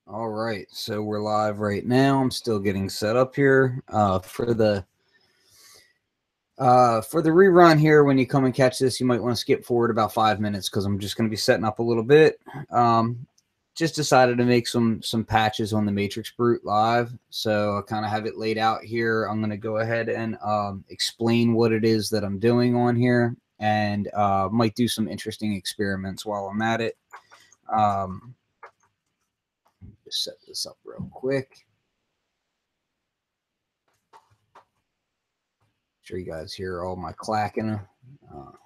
All right, so we're live right now. I'm still getting set up here for the rerun here. When you come and catch this, you might want to skip forward about 5 minutes because I'm just going to be setting up a little bit. Just decided to make some patches on the MatrixBrute live, so I kind of have it laid out here. I'm going to go ahead and explain what it is that I'm doing on here, and might do some interesting experiments while I'm at it. Just set this up real quick. Sure you guys hear all my clacking. All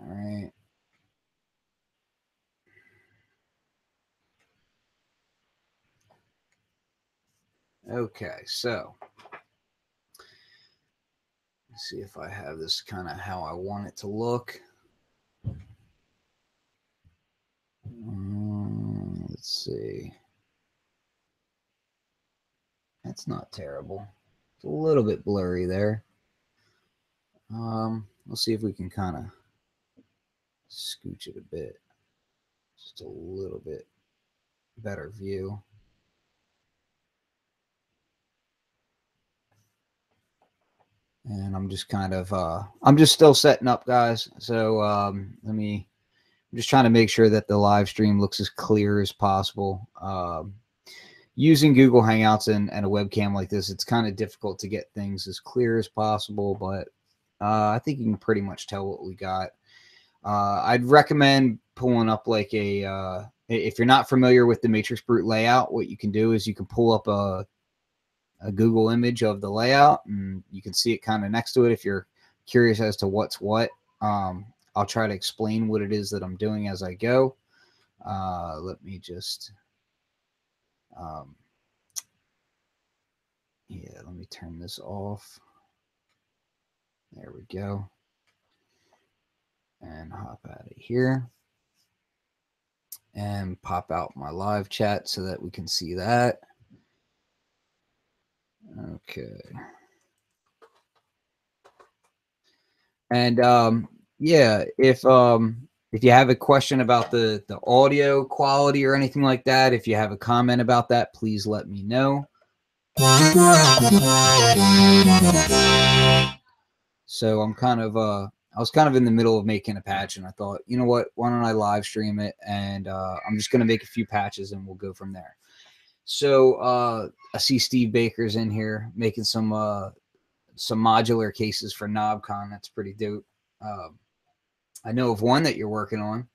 right. Okay, so let's see if I have this kind of how I want it to look. Let's see. That's not terrible. It's a little bit blurry there. We'll see if we can kind of scooch it a bit. Just a little bit better view. And I'm just kind of, I'm just still setting up, guys. So I'm just trying to make sure that the live stream looks as clear as possible. Using Google Hangouts and a webcam like this, it's kind of difficult to get things as clear as possible, but I think you can pretty much tell what we got. I'd recommend pulling up like if you're not familiar with the MatrixBrute layout, what you can do is you can pull up a Google image of the layout, and you can see it kind of next to it if you're curious as to what's what. I'll try to explain what it is that I'm doing as I go. Let me just... yeah, let me turn this off. There we go. And hop out of here. And pop out my live chat so that we can see that. Okay. And yeah, if you have a question about the audio quality or anything like that, if you have a comment about that, please let me know. So I'm kind of I was kind of in the middle of making a patch, and I thought, you know what, why don't I live stream it? And I'm just going to make a few patches and we'll go from there. So I see Steve Baker's in here making some modular cases for KnobCon. That's pretty dope. I know of one that you're working on.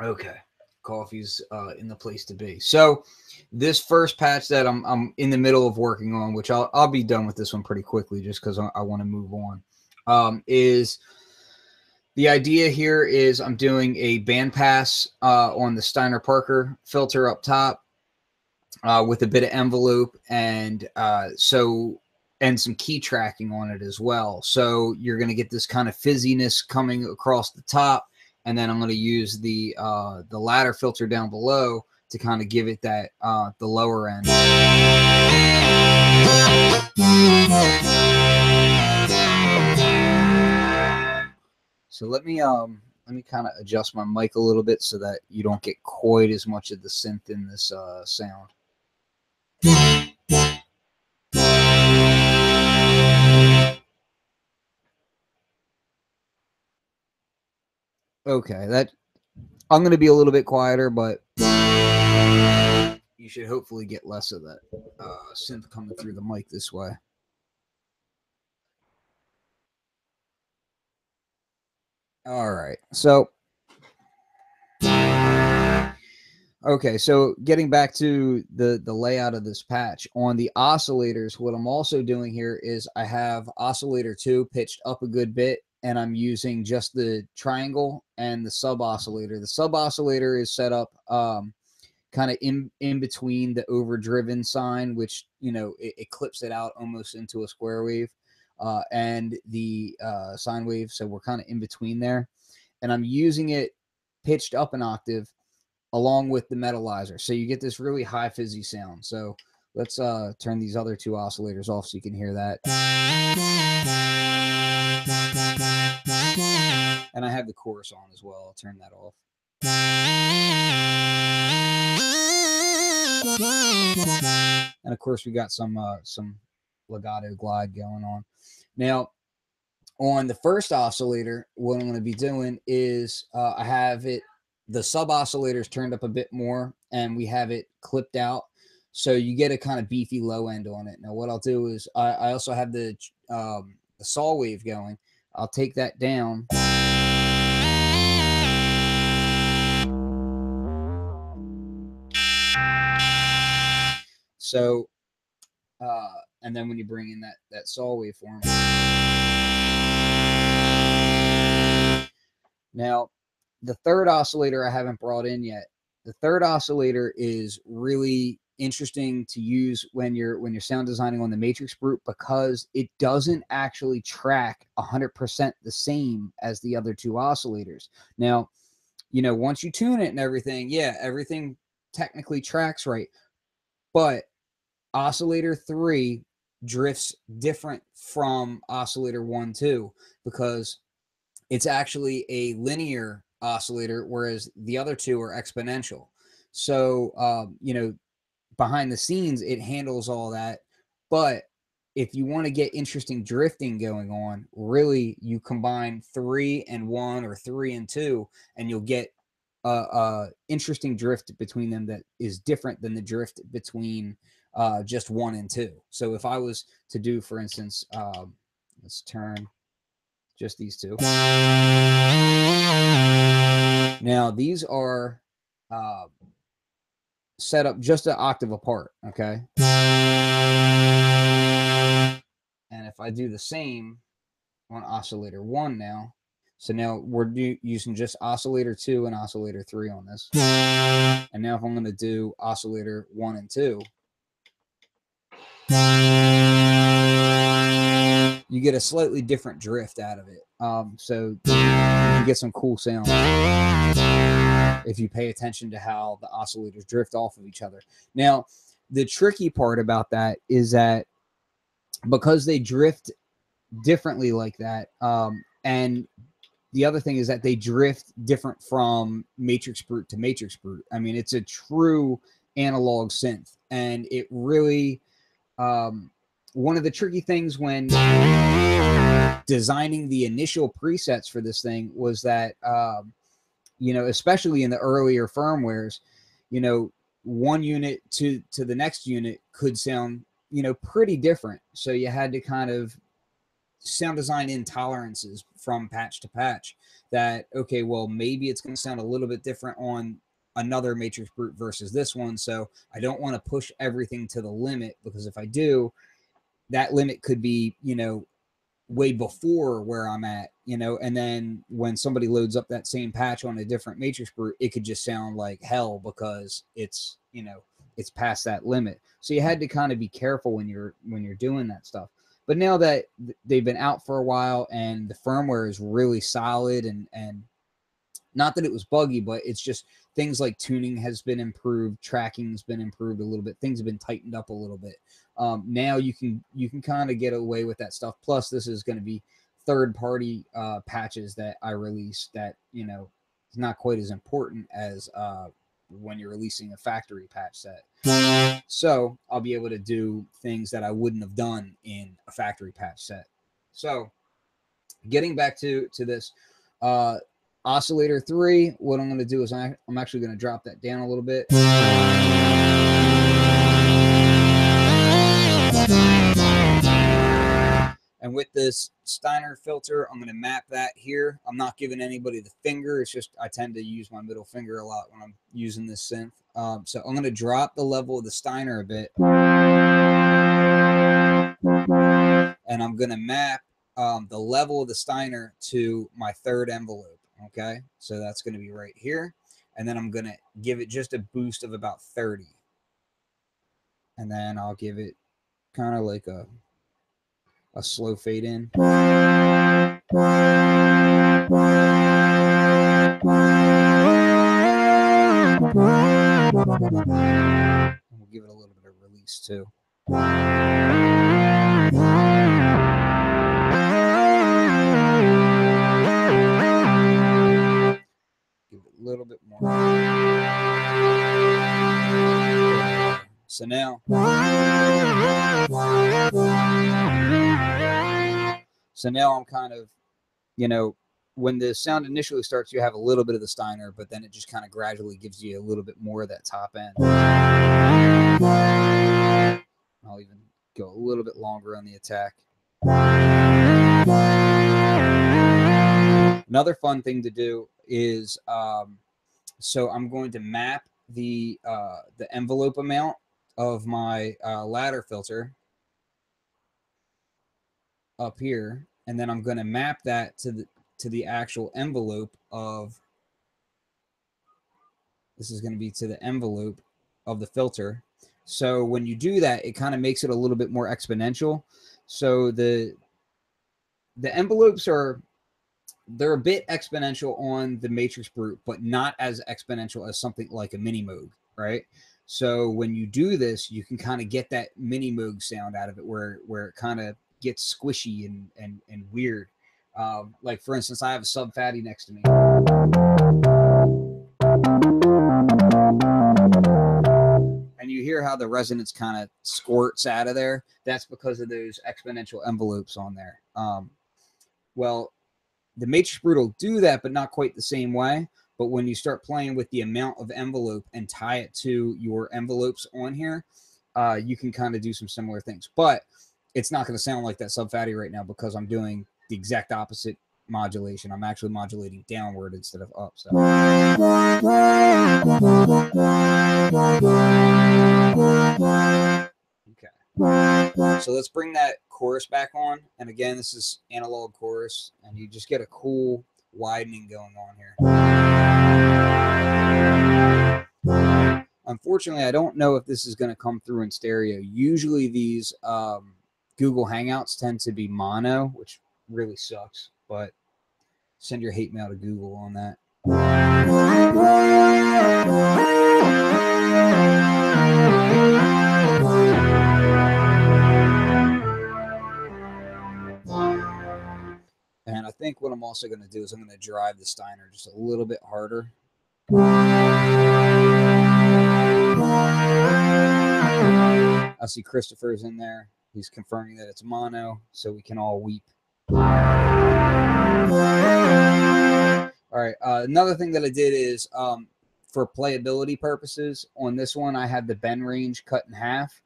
Okay. Coffee's in the place to be. So this first patch that I'm in the middle of working on, which I'll be done with this one pretty quickly just because I want to move on, is the idea here is I'm doing a bandpass on the Steiner Parker filter up top with a bit of envelope and some key tracking on it as well. So you're going to get this kind of fizziness coming across the top. And then I'm going to use the ladder filter down below to kind of give it that the lower end. So let me kind of adjust my mic a little bit so that you don't get quite as much of the synth in this sound. Okay, that I'm going to be a little bit quieter, but you should hopefully get less of that synth coming through the mic this way. All right, so okay, so getting back to the layout of this patch on the oscillators, what I'm also doing here is I have oscillator 2 pitched up a good bit, and I'm using just the triangle and the sub oscillator. The sub oscillator is set up kind of in between the overdriven sign, which, you know, it clips it out almost into a square wave, and the sine wave. So we're kind of in between there, and I'm using it pitched up an octave along with the metalizer. So you get this really high fizzy sound. So Let's turn these other two oscillators off so you can hear that. And I have the chorus on as well. I'll turn that off. And of course, we got some legato glide going on. Now, on the first oscillator, what I'm going to be doing is I have the sub oscillators turned up a bit more, and we have it clipped out, so you get a kind of beefy low end on it. Now, what I'll do is I also have the saw wave going. I'll take that down. So, and then when you bring in that saw waveform. Now, the third oscillator I haven't brought in yet. The third oscillator is really interesting to use when you're sound designing on the MatrixBrute, because it doesn't actually track 100% the same as the other two oscillators. Now, you know, once you tune it and everything, yeah, everything technically tracks right, but oscillator 3 drifts different from oscillator 1, 2, because it's actually a linear oscillator, whereas the other two are exponential. So, you know, behind the scenes, it handles all that. But if you want to get interesting drifting going on, really, you combine 3 and 1 or 3 and 2, and you'll get a interesting drift between them that is different than the drift between just 1 and 2. So if I was to do, for instance, let's turn just these two. Now, these are set up just an octave apart, okay? And if I do the same on oscillator 1 now, so now we're using just oscillator 2 and oscillator 3 on this. And now if I'm going to do oscillator 1 and 2, you get a slightly different drift out of it. So you get some cool sound if you pay attention to how the oscillators drift off of each other. Now, the tricky part about that is that because they drift differently like that, and the other thing is that they drift different from MatrixBrute to MatrixBrute. I mean, it's a true analog synth, and it really one of the tricky things when designing the initial presets for this thing was that you know, especially in the earlier firmwares, you know, one unit to the next unit could sound, you know, pretty different. So you had to kind of sound design intolerances from patch to patch that, okay, well, maybe it's going to sound a little bit different on another MatrixBrute versus this one. So I don't want to push everything to the limit, because if I do, that limit could be, you know, way before where I'm at, you know, and then when somebody loads up that same patch on a different MatrixBrute, it could just sound like hell because it's, you know, it's past that limit. So you had to kind of be careful when you're doing that stuff. But now that they've been out for a while and the firmware is really solid, and not that it was buggy, but it's just things like tuning has been improved, tracking has been improved a little bit, things have been tightened up a little bit. Now you can kind of get away with that stuff. Plus, this is going to be third-party patches that I release that, you know, is not quite as important as when you're releasing a factory patch set. So I'll be able to do things that I wouldn't have done in a factory patch set. So getting back to this, oscillator 3, what I'm going to do is I'm actually going to drop that down a little bit. And with this Steiner filter, I'm going to map that here. I'm not giving anybody the finger. It's just I tend to use my middle finger a lot when I'm using this synth. So I'm going to drop the level of the Steiner a bit. And I'm going to map the level of the Steiner to my third envelope. Okay, so that's going to be right here. And then I'm going to give it just a boost of about 30. And then I'll give it kind of like a slow fade in. And we'll give it a little bit of release. these too. Give it a little bit more. So now, I'm kind of, you know, when the sound initially starts, you have a little bit of the Steiner, but then it just kind of gradually gives you a little bit more of that top end. I'll even go a little bit longer on the attack. Another fun thing to do is, so I'm going to map the envelope amount of my ladder filter up here, and then I'm going to map that to the actual envelope of, this is going to be to the envelope of the filter. So when you do that, it kind of makes it a little bit more exponential. So the envelopes they're a bit exponential on the MatrixBrute, but not as exponential as something like a Mini Moog, right? So when you do this, you can kind of get that Mini Moog sound out of it, where it kind of gets squishy and weird. Like for instance, I have a sub fatty next to me. And you hear how the resonance kind of squirts out of there. That's because of those exponential envelopes on there. Well, the MatrixBrute will do that, but not quite the same way. But when you start playing with the amount of envelope and tie it to your envelopes on here, you can kind of do some similar things. But it's not going to sound like that sub fatty right now because I'm doing the exact opposite modulation. I'm actually modulating downward instead of up. So. Okay. So let's bring that chorus back on. And again, this is analog chorus, and you just get a cool widening going on here. Unfortunately, I don't know if this is going to come through in stereo. Usually these Google Hangouts tend to be mono, which really sucks, but send your hate mail to Google on that. And I think what I'm also going to do is I'm going to drive the Steiner just a little bit harder. I see Christopher's in there. He's confirming that it's mono, so we can all weep. All right. Another thing that I did is, for playability purposes, on this one, I had the bend range cut in half.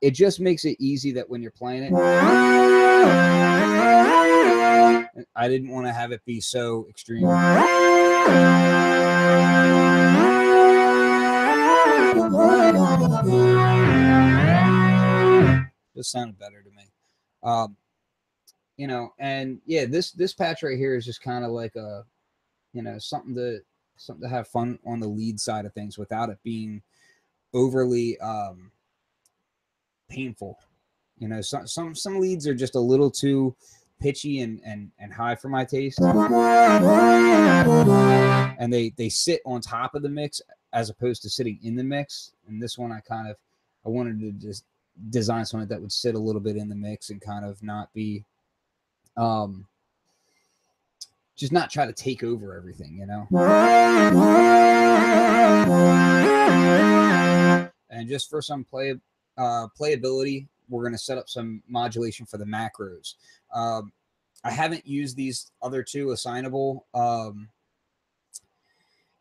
It just makes it easy that when you're playing it, I didn't want to have it be so extreme. Just sounded better to me. You know, and yeah, this patch right here is just kind of like a, you know, something to have fun on the lead side of things without it being overly painful. You know, some leads are just a little too pitchy and high for my taste, and they sit on top of the mix as opposed to sitting in the mix. And this one, I wanted to just design something that would sit a little bit in the mix and kind of not be just not try to take over everything, you know. And just for some playability, we're going to set up some modulation for the macros. I haven't used these other two assignable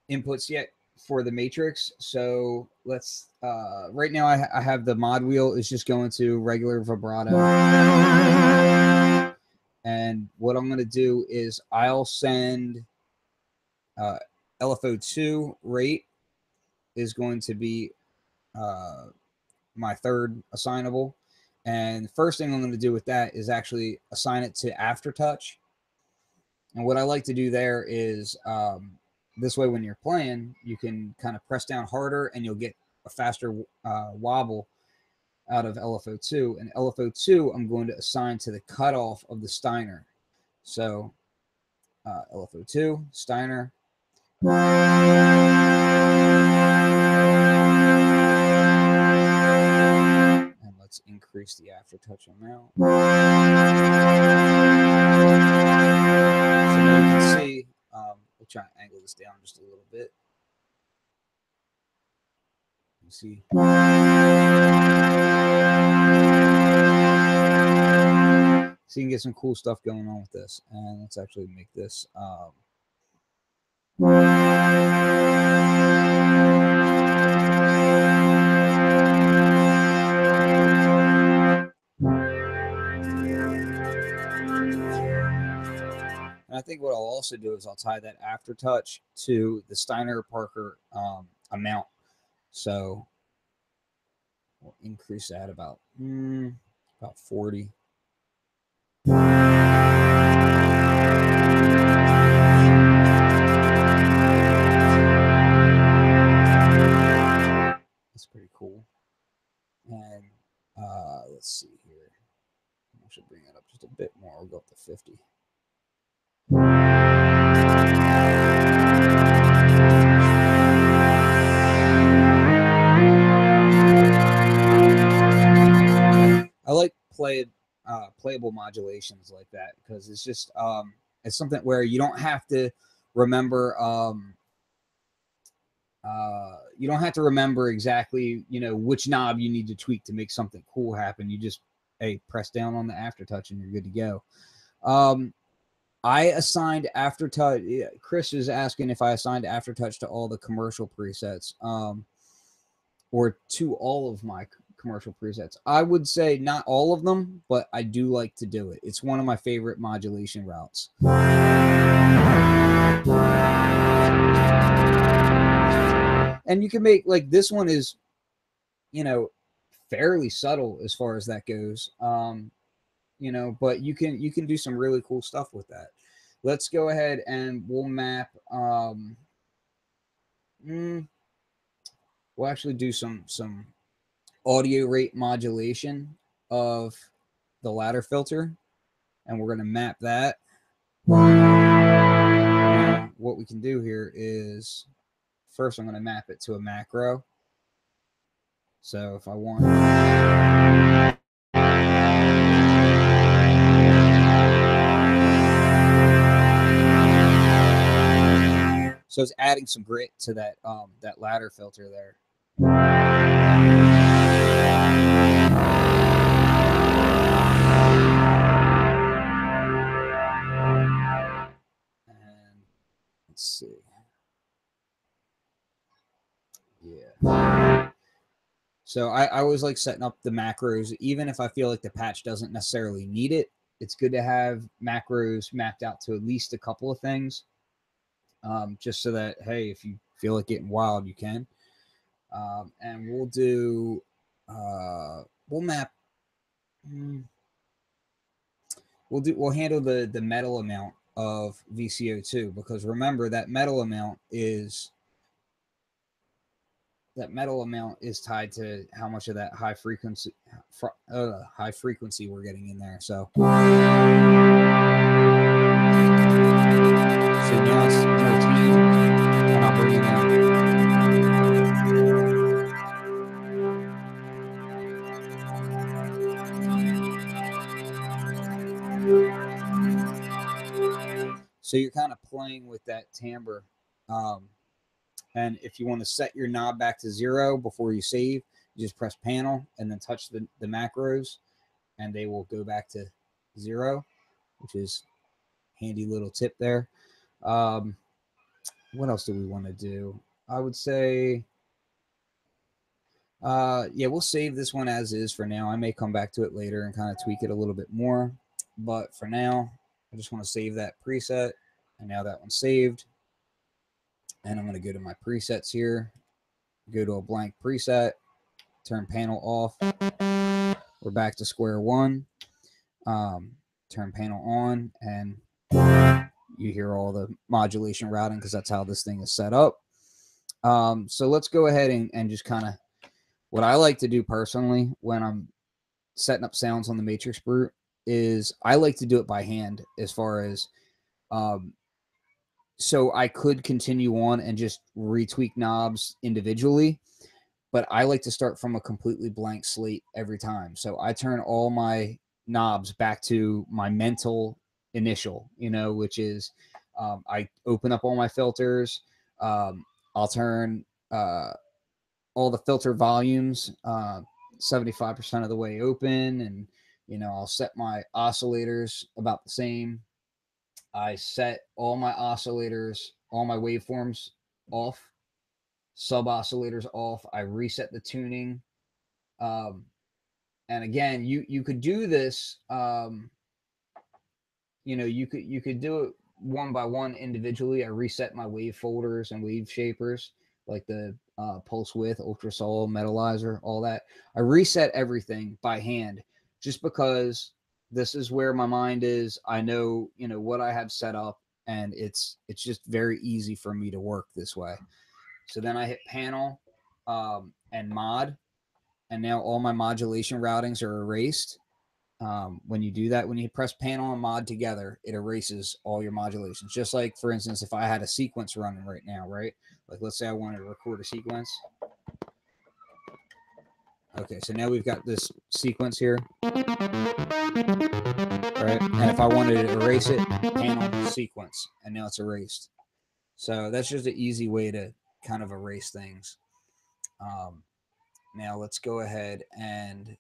inputs yet for the Matrix. So let's, right now I have the mod wheel is just going to regular vibrato. And what I'm going to do is I'll send LFO2 rate is going to be my third assignable. And the first thing I'm going to do with that is actually assign it to Aftertouch. And what I like to do there is this way when you're playing, you can kind of press down harder and you'll get a faster wobble out of LFO2. And LFO2 I'm going to assign to the cutoff of the Steiner. So LFO2, Steiner. increase the aftertouch amount. So now you can see, we'll try and angle this down just a little bit. You see. So you can get some cool stuff going on with this. And let's actually make this and I think what I'll also do is I'll tie that aftertouch to the Steiner Parker amount. So we'll increase that about 40. That's pretty cool. And let's see here. I should bring it up just a bit more. We'll go up to 50. I like playable modulations like that because it's just it's something where you don't have to remember exactly, you know, which knob you need to tweak to make something cool happen. You just, hey, press down on the aftertouch and you're good to go. I assigned aftertouch. Chris is asking if I assigned aftertouch to all the commercial presets, or to all of my commercial presets. I would say not all of them, but I do like to do it. It's one of my favorite modulation routes. And you can make, like, this one is, you know, fairly subtle as far as that goes. You know, but you can do some really cool stuff with that. Let's go ahead and we'll map we'll actually do some audio rate modulation of the ladder filter, and we're going to map that. Now, what we can do here is first I'm going to map it to a macro. So if I want, so it's adding some grit to that that ladder filter there. And let's see. Yeah. So I always like setting up the macros, even if I feel like the patch doesn't necessarily need it. It's good to have macros mapped out to at least a couple of things, just so that, hey, if you feel like getting wild, you can. And we'll do, we'll map, we'll handle the metal amount of VCO2, because remember that metal amount is tied to how much of that high frequency we're getting in there. So now it's more tame, and I'll bring it in. So you're kind of playing with that timbre. And if you want to set your knob back to 0 before you save, you just press panel and then touch the macros, and they will go back to 0, which is handy little tip there. What else do we want to do? I would say, yeah, we'll save this one as is for now. I may come back to it later and kind of tweak it a little bit more. But for now, I just want to save that preset. And now that one's saved. And I'm going to go to my presets here, go to a blank preset, turn panel off. We're back to square one. Turn panel on, and you hear all the modulation routing because that's how this thing is set up. So let's go ahead and just kind of, what I like to do personally when I'm setting up sounds on the MatrixBrute is I like to do it by hand, as far as so I could continue on and just retweak knobs individually, but I like to start from a completely blank slate every time. So I turn all my knobs back to my mental initial, you know, which is I open up all my filters. I'll turn all the filter volumes 75% of the way open, and you know, I'll set my oscillators about the same. I set all my oscillators, all my waveforms off, sub oscillators off. I reset the tuning. And again, you could do this. You know, you could do it one by one individually. I reset my wave folders and wave shapers, like the pulse width, ultrasol, metalizer, all that. I reset everything by hand, just because this is where my mind is. I know, you know, what I have set up, and it's just very easy for me to work this way. So then I hit panel and mod, and now all my modulation routings are erased. When you do that, when you press panel and mod together, it erases all your modulations. Just like, for instance, if I had a sequence running right now, right? Like, let's say I wanted to record a sequence. Okay, so now we've got this sequence here. All right, and if I wanted to erase it, panel, sequence, and now it's erased. So that's just an easy way to kind of erase things. Now let's go ahead and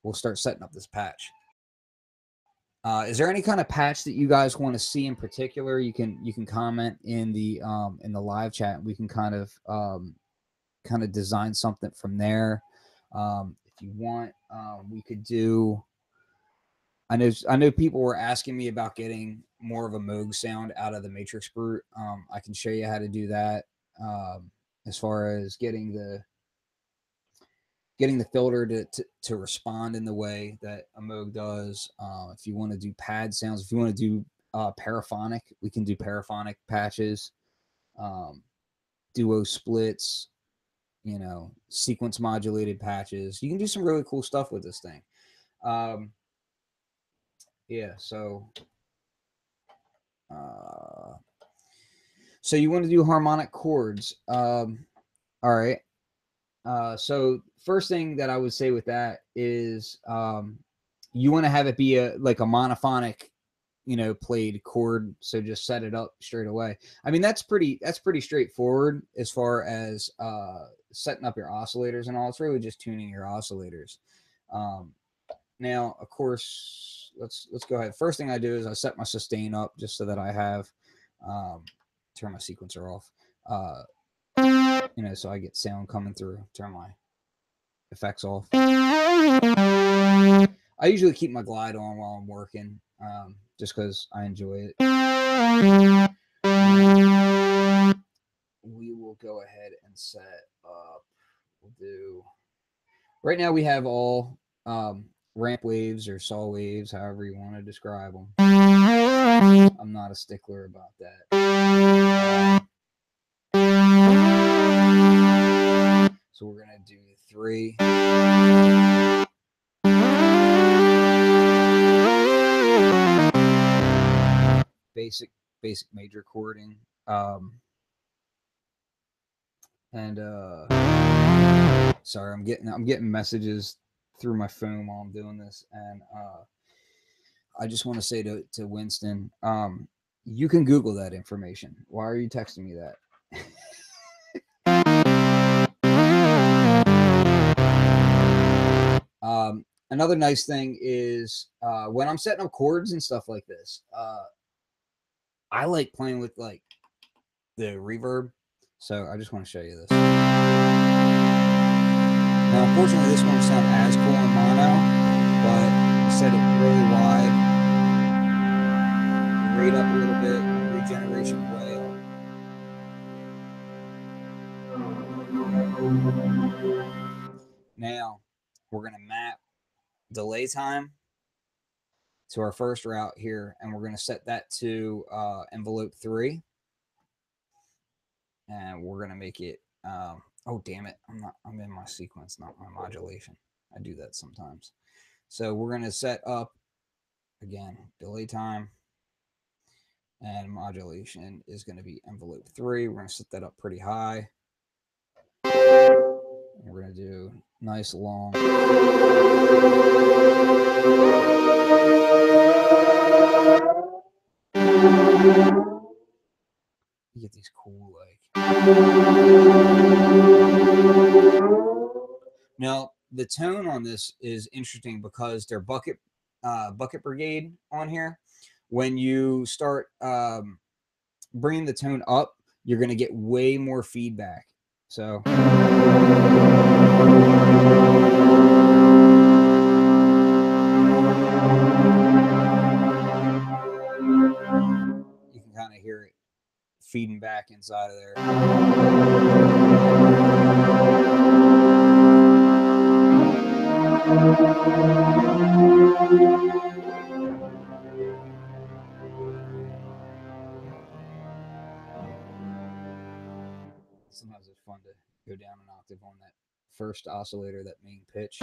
we'll start setting up this patch. Is there any kind of patch that you guys want to see in particular? You can comment in the live chat. We can kind of design something from there. If you want, we could do. I know people were asking me about getting more of a Moog sound out of the MatrixBrute. I can show you how to do that. As far as getting the filter to respond in the way that a Moog does. If you want to do pad sounds, if you want to do paraphonic, we can do paraphonic patches, duo splits, you know, sequence modulated patches. You can do some really cool stuff with this thing. Yeah, so you want to do harmonic chords. All right. So first thing that I would say with that is you want to have it be like a monophonic, you know, played chord. So just set it up straight away. I mean, that's pretty straightforward as far as setting up your oscillators and all. It's really just tuning your oscillators. Now, of course, let's go ahead. First thing I do is I set my sustain up just so that I have turn my sequencer off. You know, so I get sound coming through. Turn my effects off. I usually keep my glide on while I'm working, just because I enjoy it. We will go ahead and set up. We'll do. Right now we have all ramp waves or saw waves, however you want to describe them. I'm not a stickler about that. So we're going to do 3. Basic major chording. Sorry, I'm getting messages through my phone while I'm doing this, and I just want to say to Winston, you can Google that information. Why are you texting me that? Another nice thing is when I'm setting up chords and stuff like this, I like playing with like the reverb. So I just want to show you this. Now, unfortunately, this won't sound as cool in mono, but I set it really wide, rate up a little bit, regeneration way up. Now, we're going to map delay time to our first route here, and we're going to set that to envelope 3. And we're going to make it, oh, damn it. I'm in my sequence, not my modulation. I do that sometimes. So we're going to set up, again, delay time, and modulation is going to be envelope 3. We're going to set that up pretty high. We're going to do nice long. You get these cool, like. Now, the tone on this is interesting because they're bucket brigade on here. When you start bringing the tone up, you're going to get way more feedback. So you can kind of hear it feeding back inside of there. Sometimes it's fun to go down an octave on that first oscillator, that main pitch.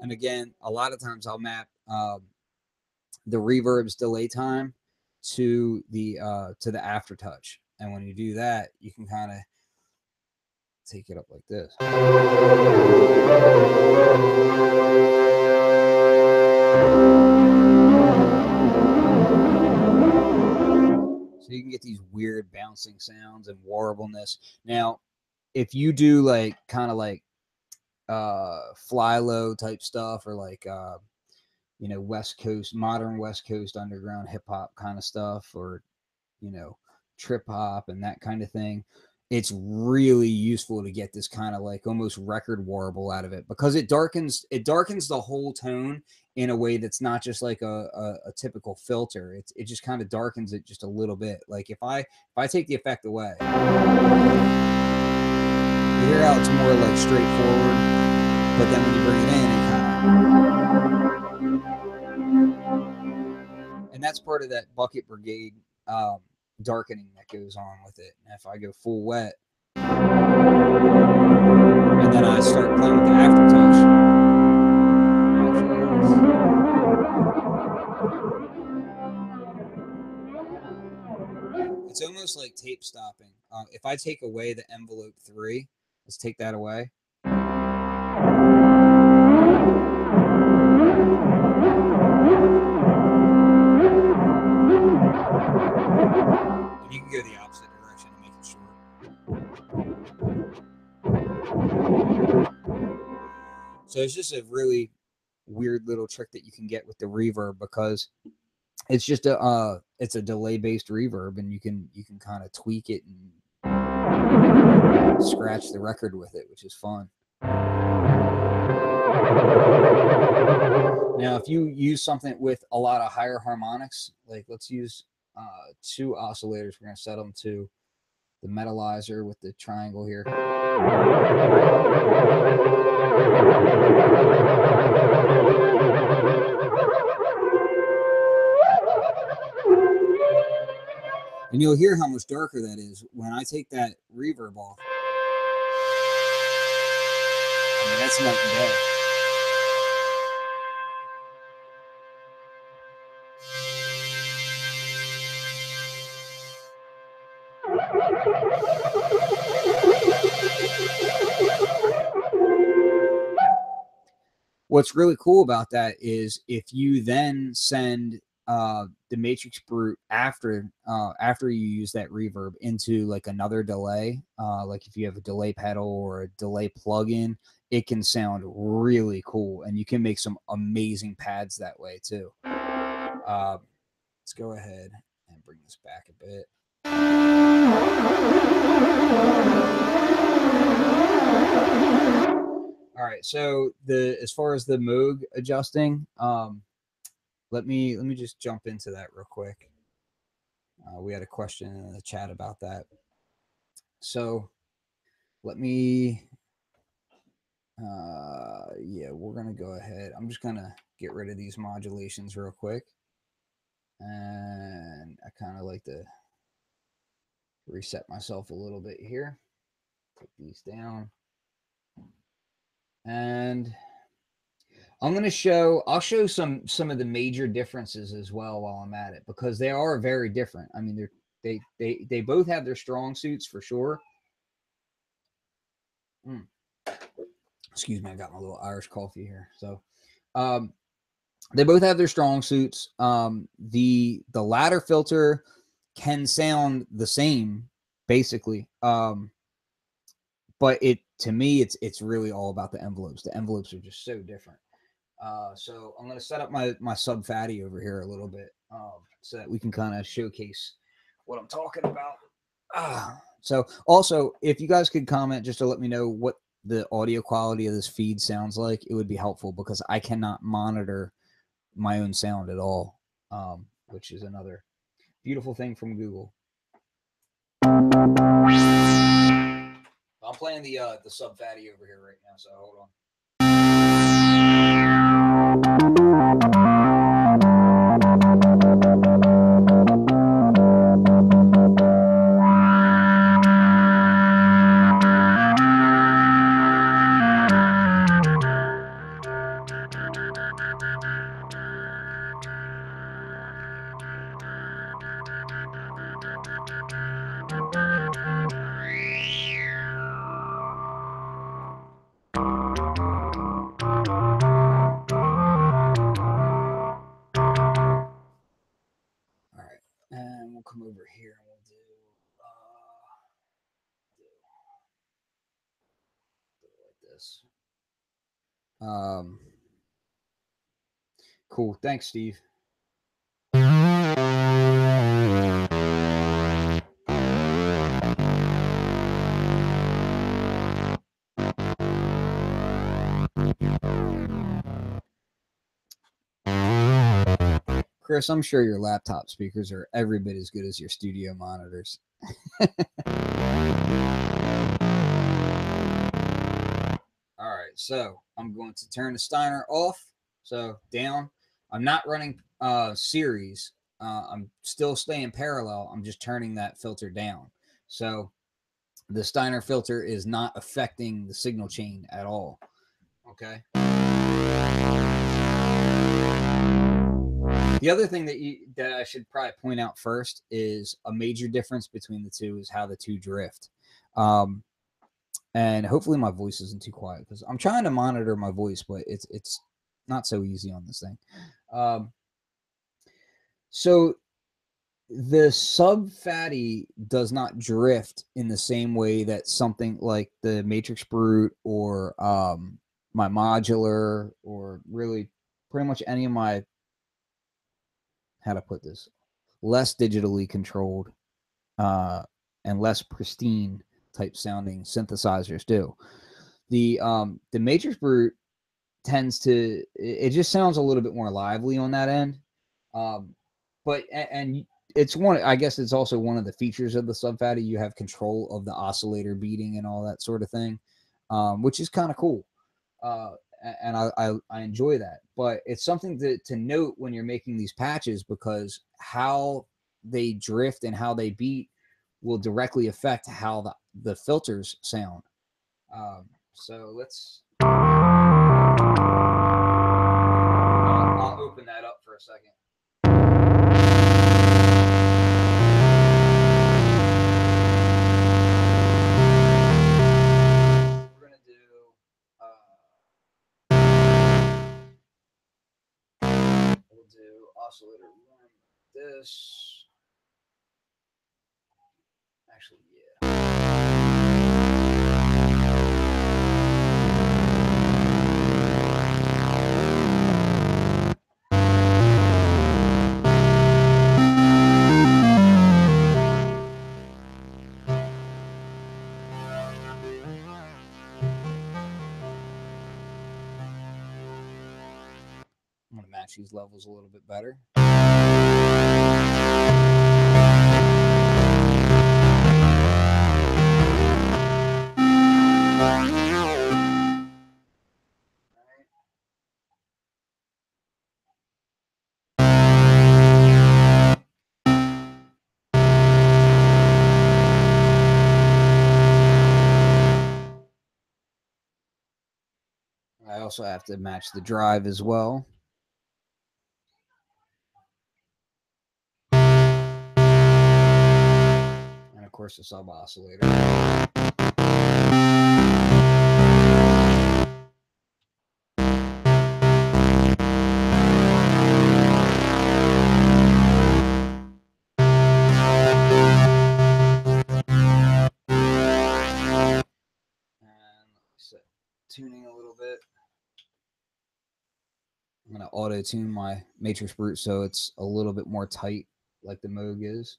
And again, a lot of times I'll map the reverb's delay time to the aftertouch, and when you do that, you can kind of take it up like this. So you can get these weird bouncing sounds and warbleness. Now, if you do like kind of like fly low type stuff, or like you know, West Coast, modern West Coast underground hip hop kind of stuff, or you know, trip hop and that kind of thing, it's really useful to get this kind of like almost record warble out of it, because it darkens the whole tone in a way that's not just like a typical filter. It just kind of darkens it just a little bit. Like if I take the effect away, you hear how it's more like straightforward, but then when you bring it in, it kind of, and that's part of that bucket brigade darkening that goes on with it. And if I go full wet, and then I start playing with the aftertouch, it's almost like tape stopping. If I take away the envelope 3, let's take that away. And you can go the opposite direction and make it short. So it's just a really weird little trick that you can get with the reverb, because it's just it's a delay based reverb, and you can kind of tweak it and scratch the record with it, which is fun. Now, if you use something with a lot of higher harmonics, like let's use 2 oscillators, we're going to set them to the metalizer with the triangle here. And you'll hear how much darker that is when I take that reverb off. I mean, that's night and day. What's really cool about that is if you then send the MatrixBrute after you use that reverb into like another delay, like if you have a delay pedal or a delay plugin, it can sound really cool, and you can make some amazing pads that way too. Let's go ahead and bring this back a bit. All right, so as far as the Moog adjusting, let me just jump into that real quick. We had a question in the chat about that. So let me, yeah, we're gonna go ahead. I'm just gonna get rid of these modulations real quick, and I kind of like to reset myself a little bit here. Take these down, and I'll show some of the major differences as well while I'm at it, because they are very different. I mean, they both have their strong suits for sure. Excuse me, I got my little Irish coffee here. So they both have their strong suits. The ladder filter can sound the same basically, but to me it's really all about the envelopes. The envelopes are just so different. So I'm going to set up my sub fatty over here a little bit, so that we can kind of showcase what I'm talking about. So also, if you guys could comment just to let me know what the audio quality of this feed sounds like, it would be helpful, because I cannot monitor my own sound at all, which is another beautiful thing from Google. I'm playing the sub fatty over here right now, so hold on. And we'll come over here and we'll do like this. Cool. Thanks, Steve. Chris, I'm sure your laptop speakers are every bit as good as your studio monitors. All right, so I'm going to turn the Steiner off, so down. I'm not running series. I'm still staying parallel. I'm just turning that filter down. So the Steiner filter is not affecting the signal chain at all. Okay. The other thing that I should probably point out first is a major difference between the two is how the two drift. And hopefully my voice isn't too quiet, because I'm trying to monitor my voice, but it's not so easy on this thing. So the sub fatty does not drift in the same way that something like the MatrixBrute or my modular, or really pretty much any of my, how to put this, less digitally controlled and less pristine type sounding synthesizers do. The MatrixBrute tends to, it just sounds a little bit more lively on that end. But it's one, I guess it's also one of the features of the sub fatty. You have control of the oscillator beating and all that sort of thing, which is kind of cool. And I enjoy that. But it's something to note when you're making these patches, because how they drift and how they beat will directly affect how the filters sound. So let's, I'll open that up for a second. We're gonna do we'll do oscillator one like this. Actually, yeah. I'm going to match these levels a little bit better. I also have to match the drive as well. And of course the sub oscillator. Set tuning a little bit. I'm going to auto tune my MatrixBrute so it's a little bit more tight like the Moog is.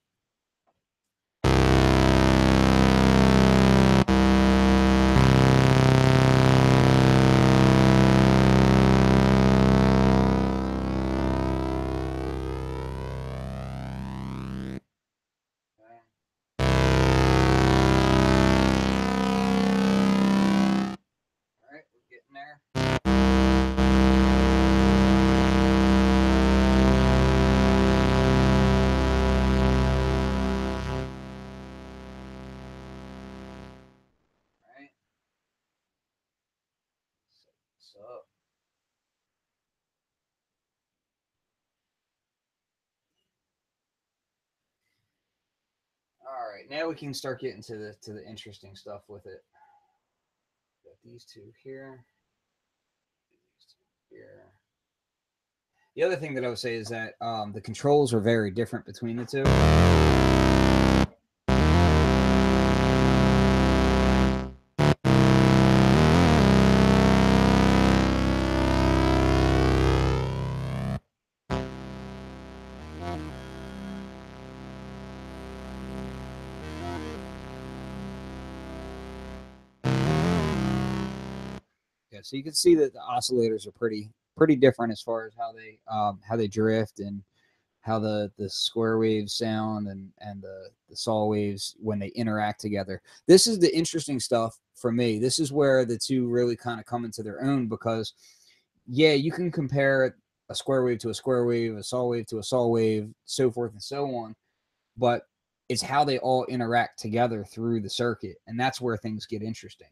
There. Right. Set this up. All right, now we can start getting to the interesting stuff with it. Got these two here. These two here. The other thing that I would say is that the controls are very different between the two. Yeah, so you can see that the oscillators are pretty different as far as how they drift and how the square waves sound and the saw waves when they interact together. This is the interesting stuff for me. This is where the two really kind of come into their own, because yeah, you can compare a square wave to a square wave, a saw wave to a saw wave, so forth and so on, but it's how they all interact together through the circuit, and that's where things get interesting.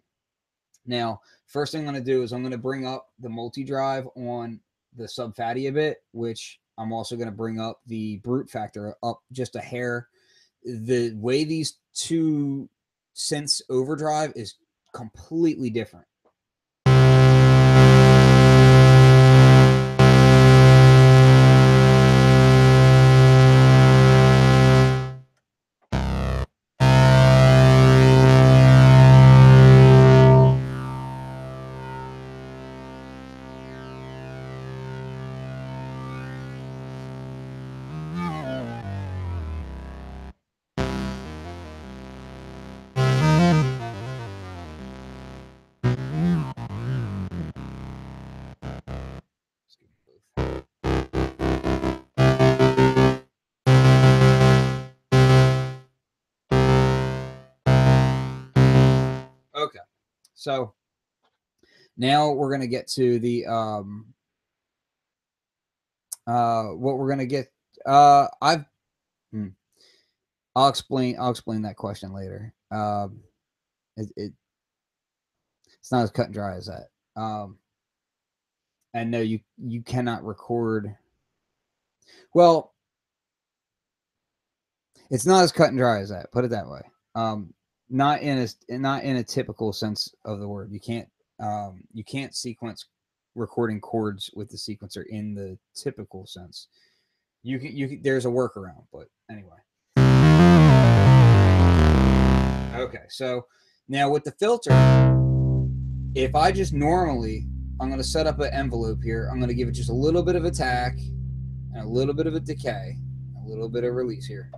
Now, first thing I'm going to do is I'm going to bring up the multi-drive on the sub-fatty a bit, which I'm also going to bring up the brute factor up just a hair. The way these two synths overdrive is completely different. Okay, so now we're going to get to the what we're going to get. I'll explain that question later. It's not as cut and dry as that. And no, you cannot record. Well, it's not as cut and dry as that. Put it that way. Not in a typical sense of the word. You can't sequence recording chords with the sequencer in the typical sense. You can there's a workaround, but anyway. Okay, so now with the filter, if I just normally, I'm going to set up an envelope here. I'm going to give it just a little bit of attack and a little bit of a decay, a little bit of release here.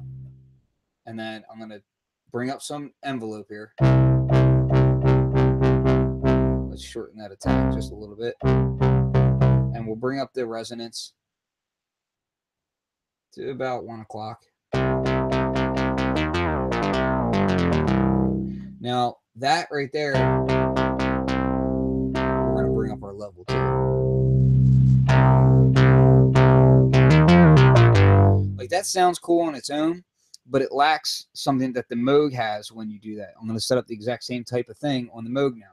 And then I'm going to bring up some envelope here. Let's shorten that attack just a little bit. And we'll bring up the resonance to about 1 o'clock. Now, that right there, we're going to bring up our level too. Like, that sounds cool on its own, but it lacks something that the Moog has when you do that. I'm going to set up the exact same type of thing on the Moog now.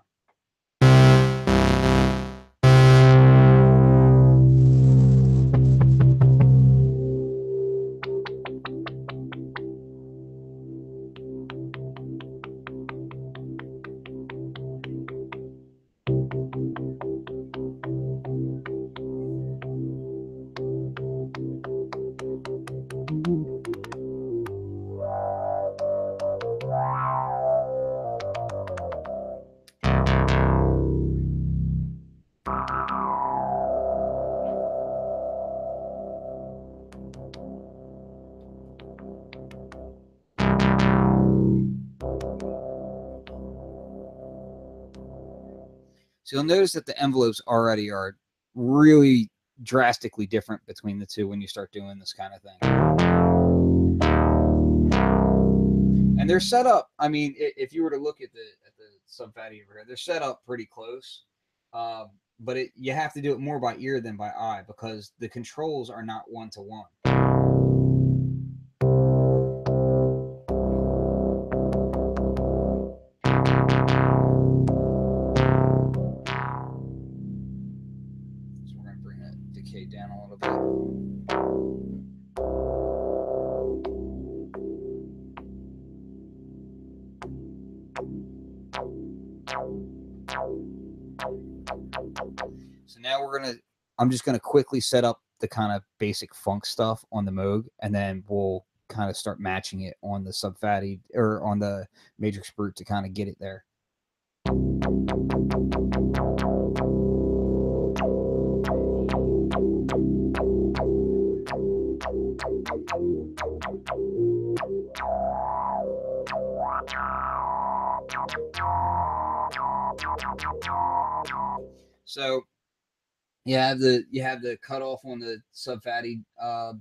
So you'll notice that the envelopes already are really drastically different between the two when you start doing this kind of thing. And they're set up, I mean, if you were to look at the sub-fatty over here, they're set up pretty close. But you have to do it more by ear than by eye because the controls are not one-to-one. So we're going to bring that decay down a little bit. So now I'm just going to quickly set up the kind of basic funk stuff on the Moog, and then we'll kind of start matching it on the sub-fatty or on the MatrixBrute to kind of get it there. So you have the cutoff on the sub-fatty about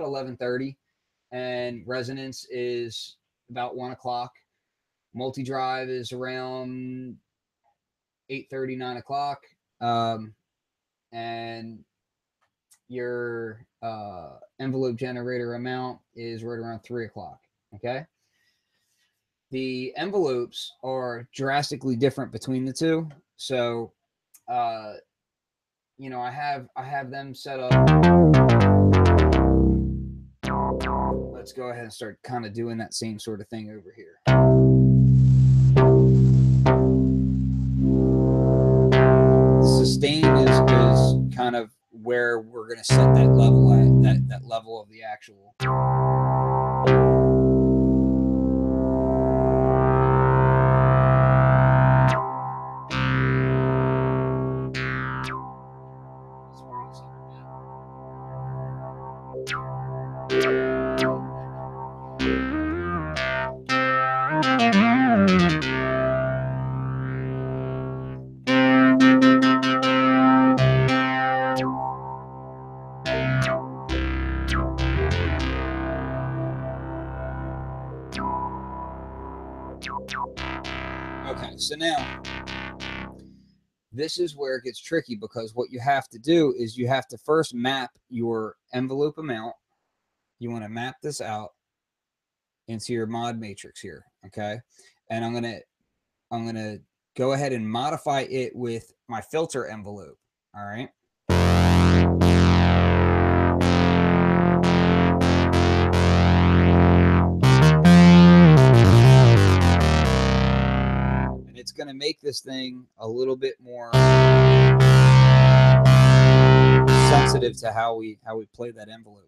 11:30, and resonance is about 1 o'clock. Multi-drive is around 8:30, 9 o'clock, and your envelope generator amount is right around 3 o'clock. Okay. The envelopes are drastically different between the two. So, you know, I have them set up. Let's go ahead and start kind of doing that same sort of thing over here. Sustain is kind of where we're going to set that level at, that level of the actual. Okay, so now this is where it gets tricky, because what you have to do is you have to first map your envelope amount. You want to map this out into your mod matrix here, okay? And I'm gonna go ahead and modify it with my filter envelope. All right. And it's gonna make this thing a little bit more sensitive to how we play that envelope.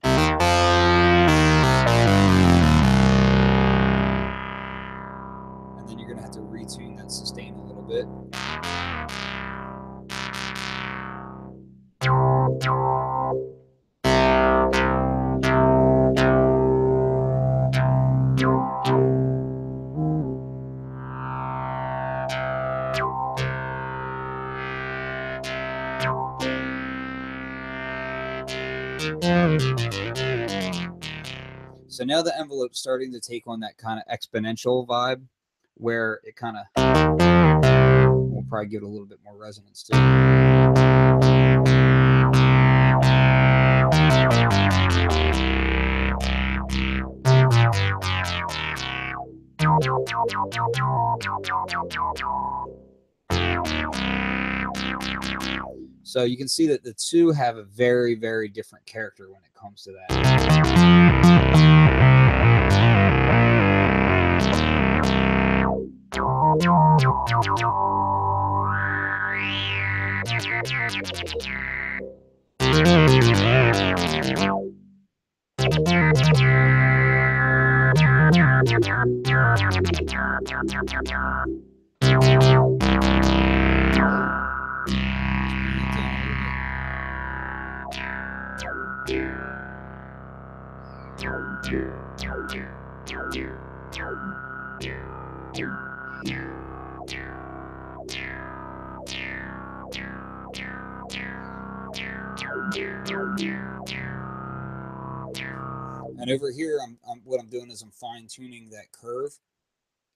And then you're gonna have to retune that sustain a little bit. So now the envelope's starting to take on that kind of exponential vibe, where it kind of will probably give it a little bit more resonance too. So you can see that the two have a very, very different character when it comes to that. And over here, what I'm doing is I'm fine tuning that curve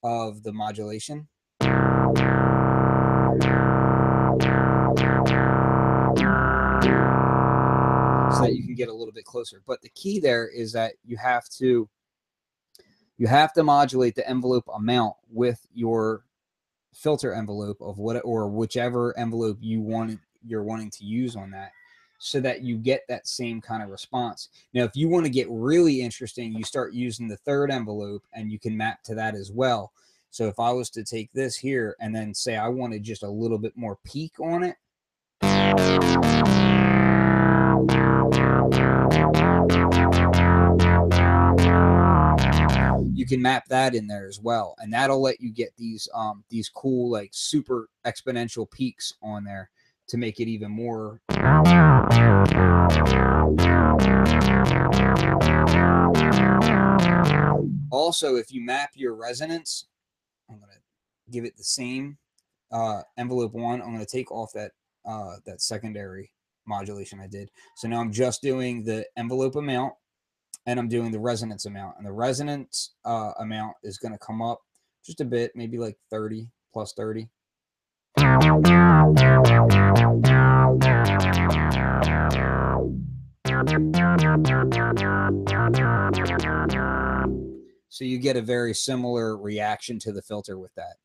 of the modulation. So that you can get a little bit closer. But the key there is that you have to modulate the envelope amount with your filter envelope of what, or whichever envelope you're wanting to use on that, so that you get that same kind of response. Now, if you want to get really interesting, you start using the third envelope and you can map to that as well. So if I was to take this here and then say I wanted just a little bit more peak on it, you can map that in there as well, and that'll let you get these cool, like, super exponential peaks on there to make it even more. Also, if you map your resonance, I'm going to give it the same envelope 1. I'm going to take off that that secondary modulation I did. So now I'm just doing the envelope amount, and I'm doing the resonance amount. And the resonance amount is going to come up just a bit, maybe like 30 plus 30. So you get a very similar reaction to the filter with that.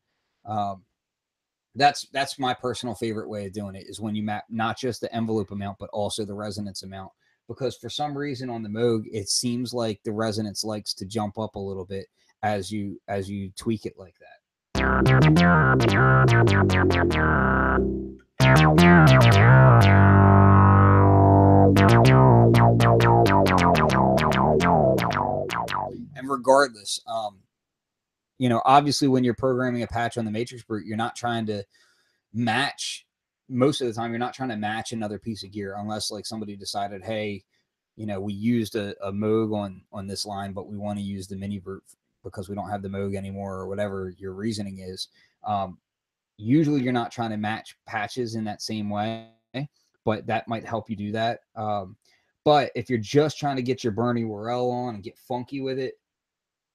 That's my personal favorite way of doing it, is when you map not just the envelope amount, but also the resonance amount. Because for some reason on the Moog, it seems like the resonance likes to jump up a little bit as you tweak it like that. And regardless, you know, obviously when you're programming a patch on the MatrixBrute, you're not trying to match, most of the time you're not trying to match another piece of gear, unless like somebody decided, hey, you know, we used a Moog on this line, but we want to use the MiniBrute because we don't have the Moog anymore, or whatever your reasoning is. Usually you're not trying to match patches in that same way, but that might help you do that. But if you're just trying to get your Bernie Worrell on and get funky with it,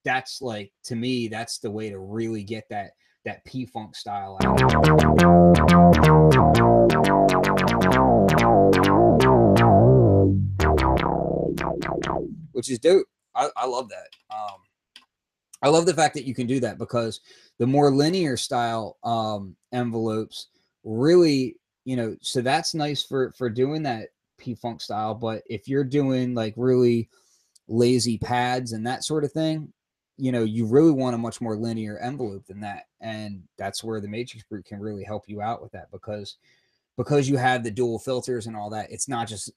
that's, like, to me, that's the way to really get that P-Funk style out. Which is dope. I love that. I love the fact that you can do that, because the more linear style envelopes really, you know, so that's nice for doing that P-Funk style. But if you're doing like really lazy pads and that sort of thing, you know, you really want a much more linear envelope than that. And that's where the MatrixBrute can really help you out with that, because you have the dual filters and all that. It's not just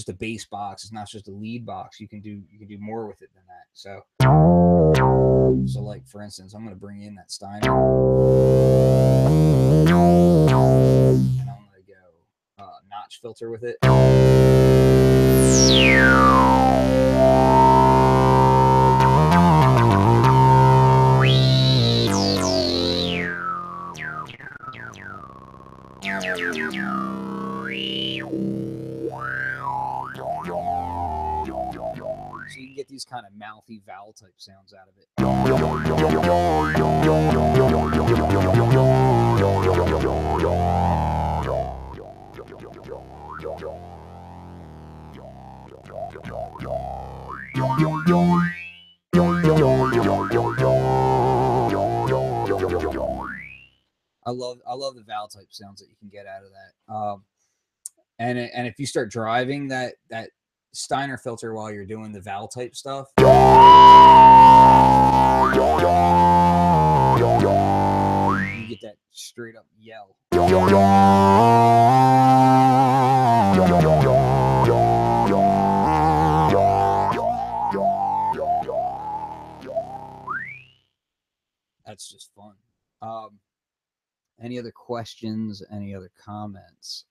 a bass box. It's not just a lead box. You can do more with it than that. So like, for instance, I'm going to bring in that Steiner, and I'm going to go notch filter with it. So you can get these kind of mouthy vowel type sounds out of it. I love the vowel type sounds that you can get out of that. And if you start driving that Steiner filter while you're doing the vowel type stuff, you get that straight up yell. That's just fun. Any other questions? Any other comments?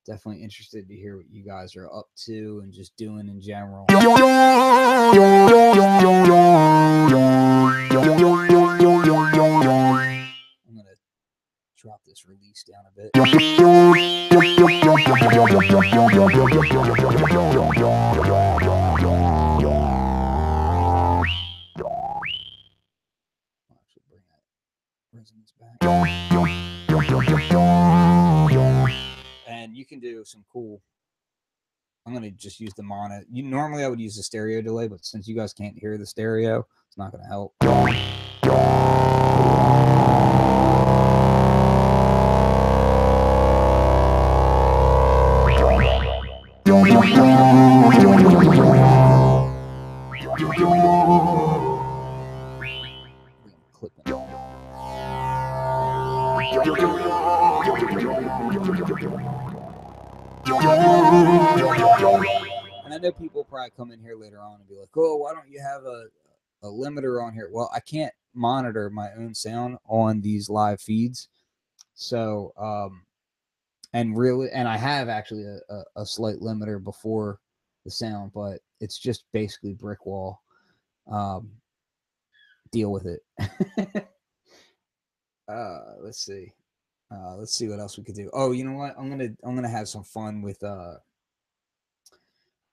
Definitely interested to hear what you guys are up to and just doing in general. I'm gonna drop this this release down a bit. I'll actually bring that resonance back. And you can do some cool. I'm going to just use the mono. Normally I would use the stereo delay, but since you guys can't hear the stereo, it's not going to help. Clip it. And I know people probably come in here later on and be like, oh, why don't you have a limiter on here? Well, I can't monitor my own sound on these live feeds. So, and I have actually a slight limiter before the sound, but it's just basically brick wall. Deal with it. Let's see. Let's see what else we could do. Oh, you know what? I'm gonna have some fun with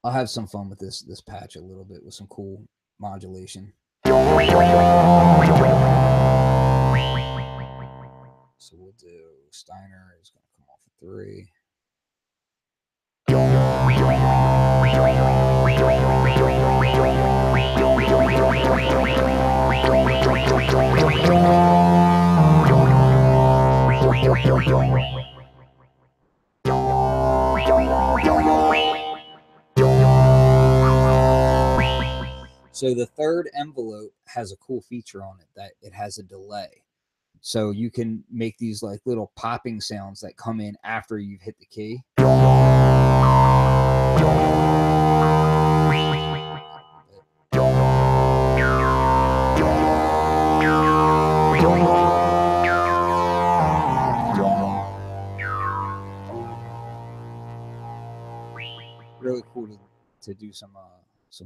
I'll have some fun with this patch a little bit with some cool modulation. So we'll do Steiner is gonna come off at 3. So the third envelope has a cool feature on it that it has a delay. So you can make these like little popping sounds that come in after you've hit the key. Really cool to do some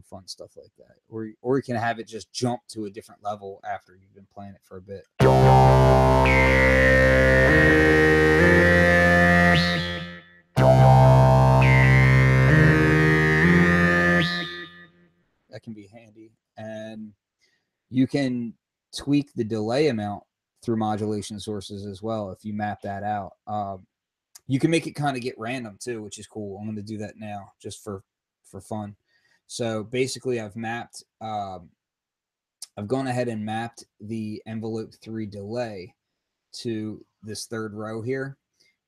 fun stuff like that, or you can have it just jump to a different level after you've been playing it for a bit. That can be handy, and you can tweak the delay amount through modulation sources as well if you map that out. You can make it kind of get random too, which is cool. I'm going to do that now just for fun. So basically I've mapped, I've gone ahead and mapped the envelope 3 delay to this third row here.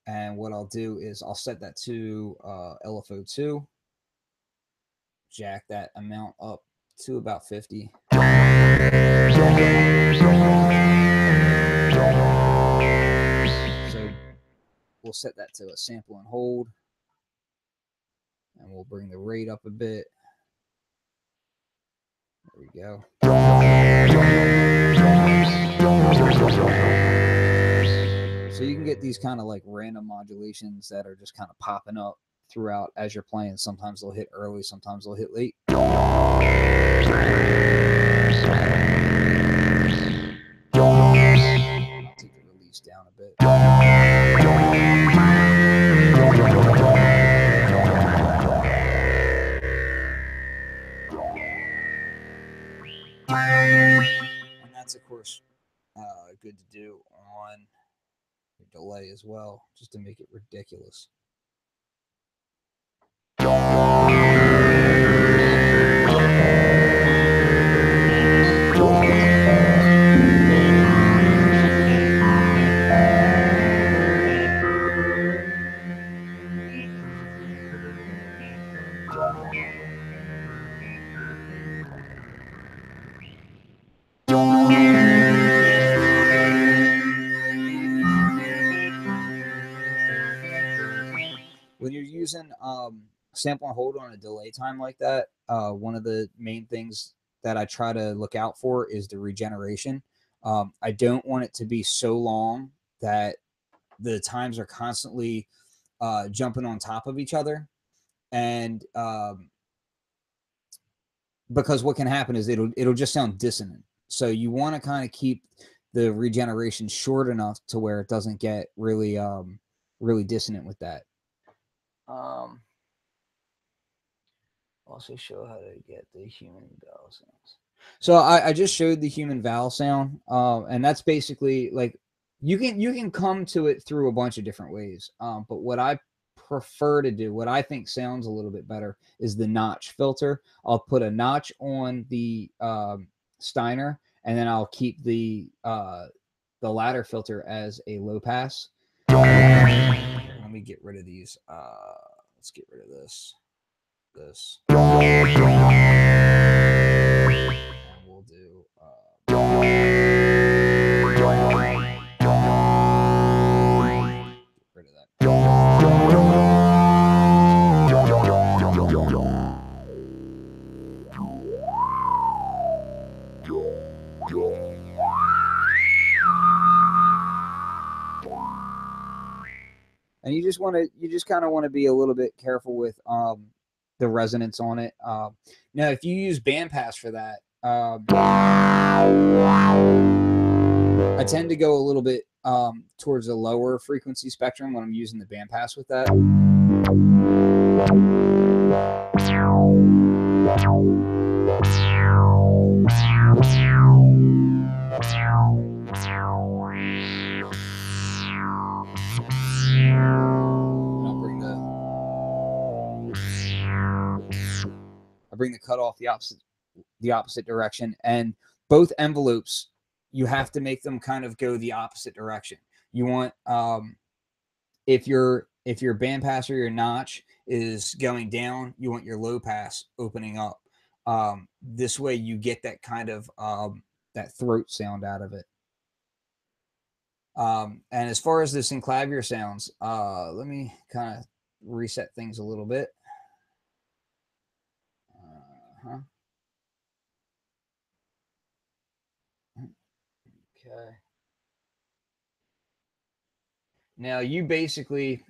And what I'll do is I'll set that to LFO2, jack that amount up to about 50. So we'll set that to a sample and hold, and we'll bring the rate up a bit. There we go. So you can get these kind of like random modulations that are just kind of popping up throughout as you're playing. Sometimes they'll hit early, sometimes they'll hit late. Take the release down a bit. And that's, of course, good to do on your delay as well, just to make it ridiculous. When you're using sample and hold on a delay time like that, one of the main things that I try to look out for is the regeneration. I don't want it to be so long that the times are constantly jumping on top of each other, and because what can happen is it'll just sound dissonant. So you want to kind of keep the regeneration short enough to where it doesn't get really really dissonant with that. Also show how to get the human vowel sounds. So I just showed the human vowel sound, and that's basically like you can come to it through a bunch of different ways. But what I prefer to do, what I think sounds a little bit better, is the notch filter. I'll put a notch on the Steiner, and then I'll keep the ladder filter as a low pass. Let me get rid of these. Let's get rid of this. And we'll do get rid of that. And you just kind of want to be a little bit careful with the resonance on it. Now, if you use bandpass for that, I tend to go a little bit towards the lower frequency spectrum when I'm using the bandpass with that. I bring the cutoff the opposite direction, and both envelopes, you have to make them kind of go the opposite direction. You want if your bandpass or your notch is going down, you want your low pass opening up. This way you get that kind of that throat sound out of it. And as far as the synclavier sounds, let me kind of reset things a little bit. Okay. Now you basically,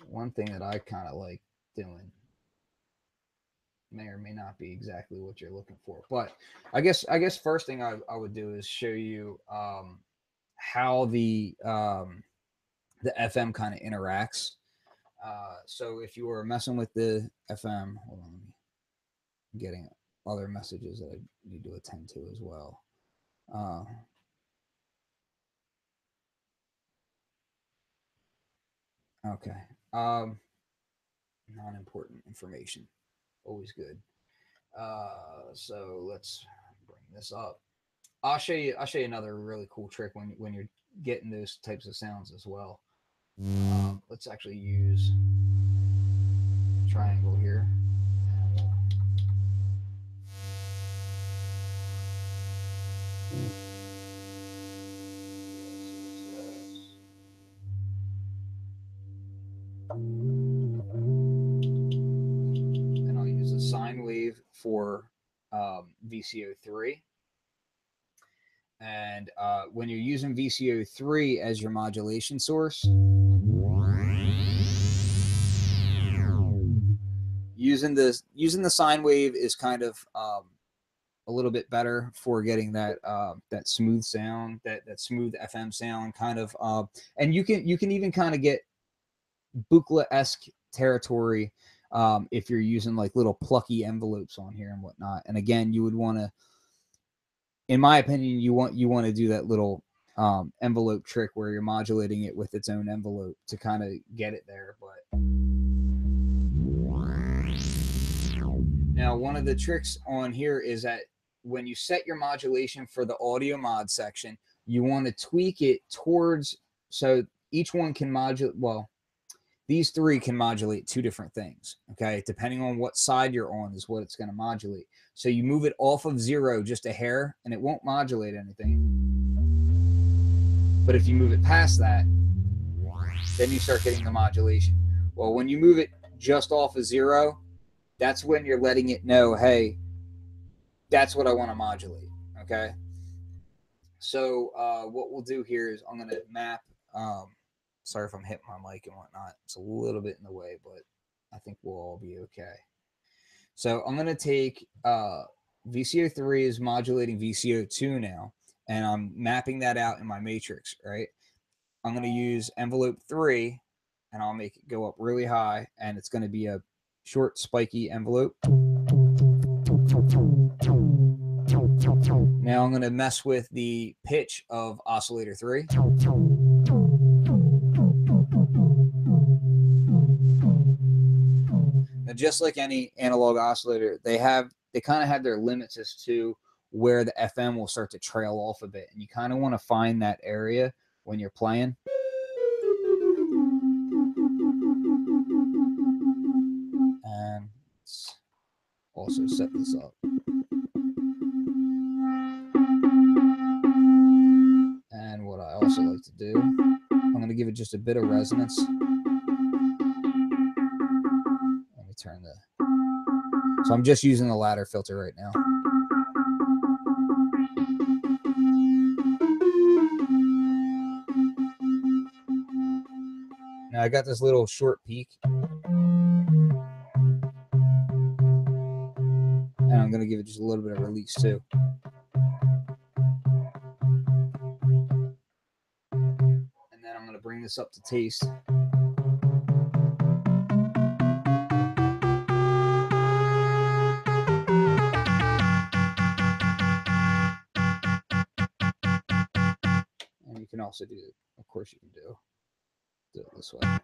one thing that I kind of like doing may or may not be exactly what you're looking for, but I guess first thing I would do is show you how the FM kind of interacts. So if you were messing with the FM, hold on, I'm getting other messages that I need to attend to as well. Okay. Non-important information. Always good. So let's bring this up. I'll show you another really cool trick when you're getting those types of sounds as well. Let's actually use triangle here. And I'll use a sine wave for VCO3. And when you're using VCO3 as your modulation source, using the sine wave is kind of a little bit better for getting that that smooth sound, that smooth FM sound, kind of. And you can even kind of get Buchla-esque territory if you're using like little plucky envelopes on here and whatnot. And again, you would want to, in my opinion, you want to do that little envelope trick where you're modulating it with its own envelope to kind of get it there. But now, one of the tricks on here is that when you set your modulation for the audio mod section, you want to tweak it towards, so each one can modulate, well, these three can modulate two different things, okay? Depending on what side you're on is what it's going to modulate. So you move it off of 0 just a hair, and it won't modulate anything. But if you move it past that, then you start getting the modulation. Well, when you move it just off of 0, that's when you're letting it know, hey, that's what I want to modulate, okay? So what we'll do here is I'm going to map... sorry if I'm hitting my mic and whatnot. It's a little bit in the way, but I think we'll all be okay. So I'm going to take VCO3 is modulating VCO2 now, and I'm mapping that out in my matrix, right? I'm going to use envelope 3, and I'll make it go up really high, and it's going to be a short, spiky envelope. Now I'm going to mess with the pitch of oscillator 3. Now, just like any analog oscillator, they kind of have their limits as to where the FM will start to trail off a bit, and you kind of want to find that area when you're playing. And let's also set this up. And what I also like to do, I'm going to give it just a bit of resonance. Let me turn the... So I'm just using the ladder filter right now. Now I got this little short peak. And I'm going to give it just a little bit of release too. And then I'm going to bring this up to taste. And you can also do it, of course you can do it this way. And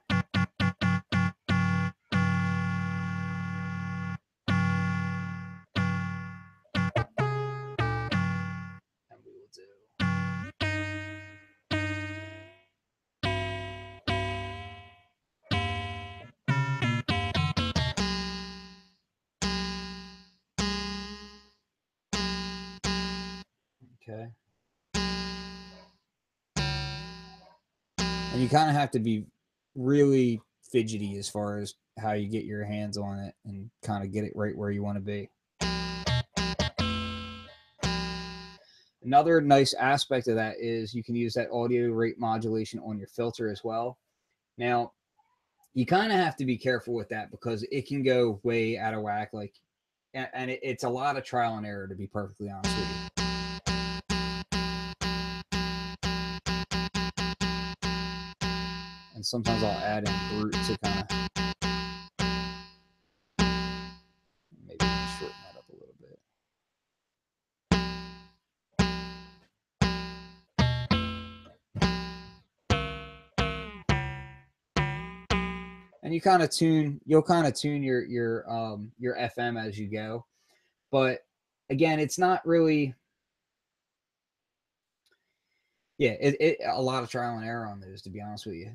we will do... Okay. And you kind of have to be really fidgety as far as how you get your hands on it and kind of get it right where you want to be. Another nice aspect of that is you can use that audio rate modulation on your filter as well. Now, you kind of have to be careful with that because it can go way out of whack. Like, and it's a lot of trial and error, to be perfectly honest with you. And sometimes I'll add in Brute to kind of maybe shorten that up a little bit. And you kind of you'll kind of tune your FM as you go. But again, it's not really, yeah, a lot of trial and error on those, to be honest with you.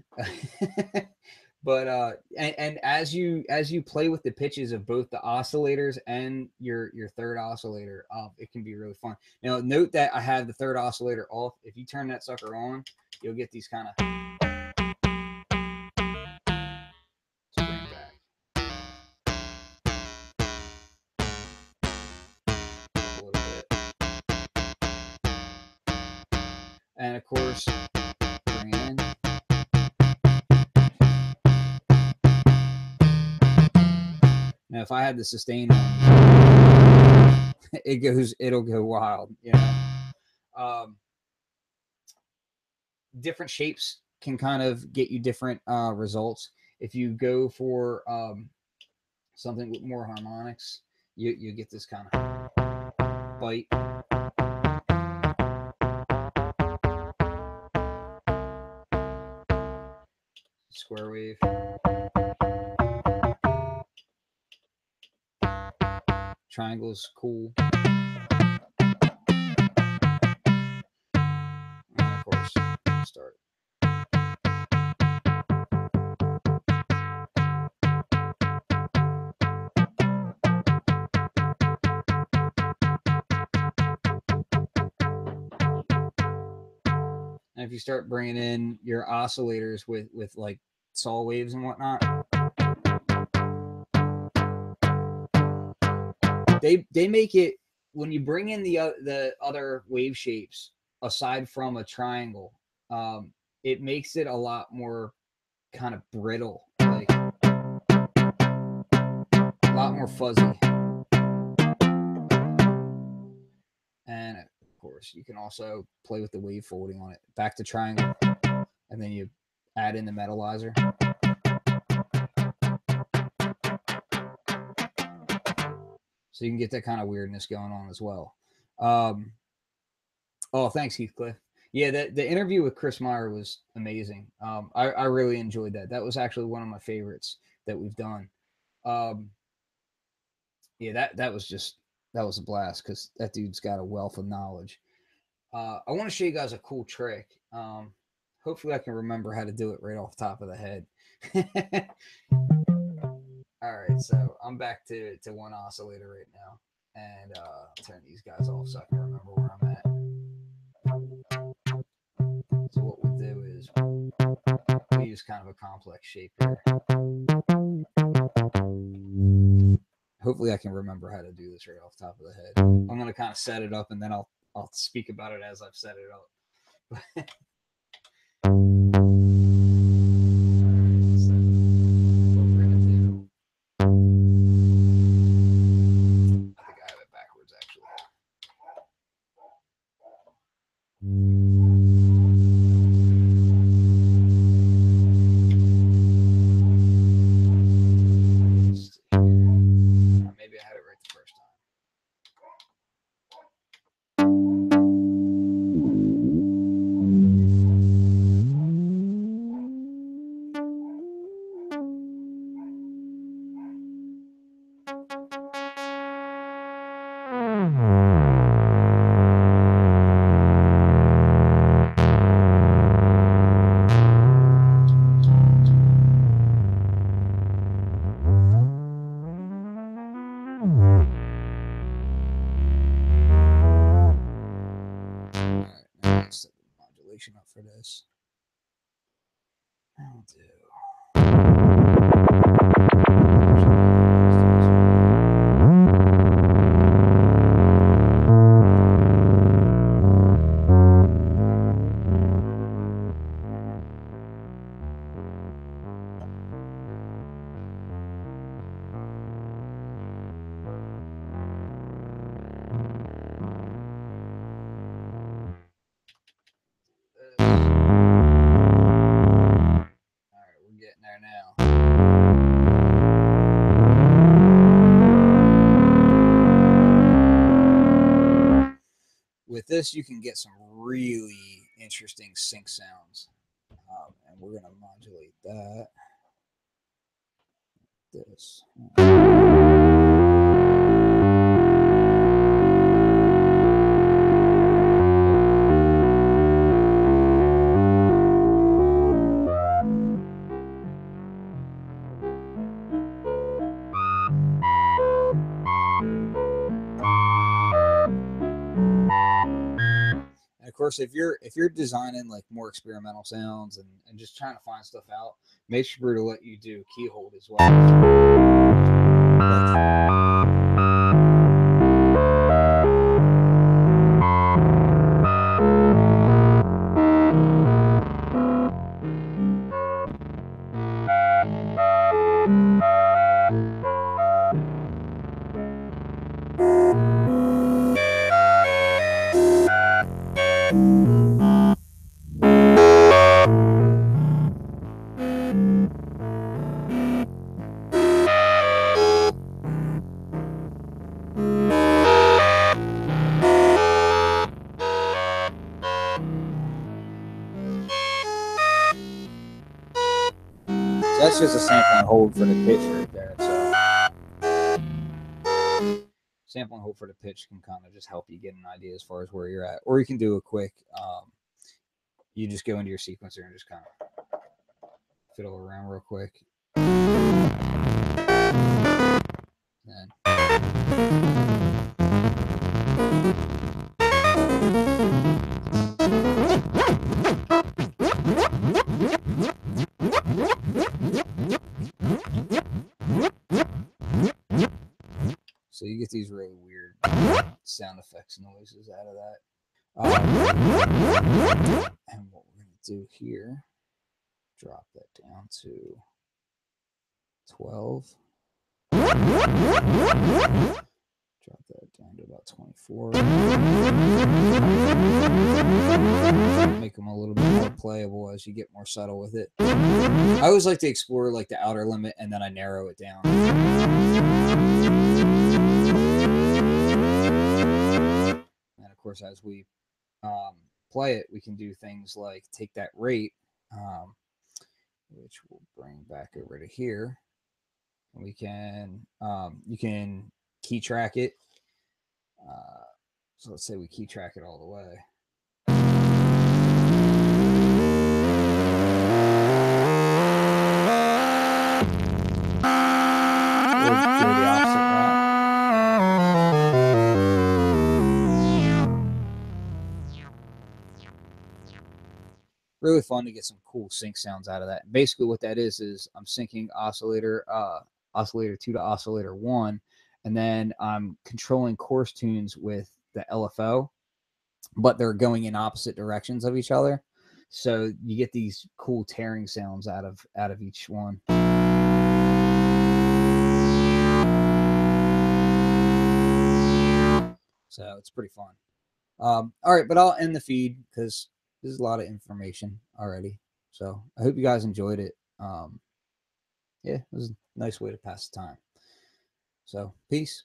But and as you play with the pitches of both the oscillators and your third oscillator, it can be really fun. Now note that I have the third oscillator off. If you turn that sucker on, you'll get these kind of... And of course, bring it in. Now, if I had the sustain on, it'll go wild, you know. Different shapes can kind of get you different results. If you go for something with more harmonics, you get this kind of bite. Square wave. Triangle is cool. And of course, start. And if you start bringing in your oscillators with like saw waves and whatnot, they make it, when you bring in the other wave shapes aside from a triangle, it makes it a lot more kind of brittle, like a lot more fuzzy. course, you can also play with the wave folding on it. Back to triangle, and then you add in the metalizer. So you can get that kind of weirdness going on as well. Oh, thanks, Heathcliff. Yeah, the interview with Chris Meyer was amazing. I really enjoyed that. That was actually one of my favorites that we've done. Yeah, that was a blast because that dude's got a wealth of knowledge. I want to show you guys a cool trick. Hopefully I can remember how to do it right off the top of the head. All right, so I'm back to one oscillator right now, and I'll turn these guys off so I can remember where I'm at. So what we'll do is we'll use kind of a complex shape here. Hopefully I can remember how to do this right off the top of the head. I'm going to kind of set it up, and then I'll speak about it as I've set it up. Modulation up for this. I'll do. Getting there now. With this, you can get some really interesting sync sounds, and we're going to modulate that. This. Of course, if you're designing like more experimental sounds and just trying to find stuff out, MatrixBrute will let you do key hold as well. That's just a sample and hold for the pitch right there. So sample and hold for the pitch can kind of just help you get an idea as far as where you're at. Or you can do a quick, you just go into your sequencer and just kind of fiddle around real quick. Then so you get these really weird sound effects noises out of that. And what we're going to do here, drop that down to 12. Drop that down to about 24. Make them a little bit more playable as you get more subtle with it. I always like to explore like the outer limit and then I narrow it down. And of course, as we play it, we can do things like take that rate, which we'll bring back over to here. We can, you can key track it. So let's say we key track it all the way. Or go the opposite route. Really fun to get some cool sync sounds out of that. Basically what that is I'm syncing oscillator 2 to oscillator 1, and then I'm controlling course tunes with the LFO, but they're going in opposite directions of each other. So you get these cool tearing sounds out of each one. So it's pretty fun. All right, but I'll end the feed because there's a lot of information already. So I hope you guys enjoyed it. Yeah, it was a nice way to pass the time. So peace.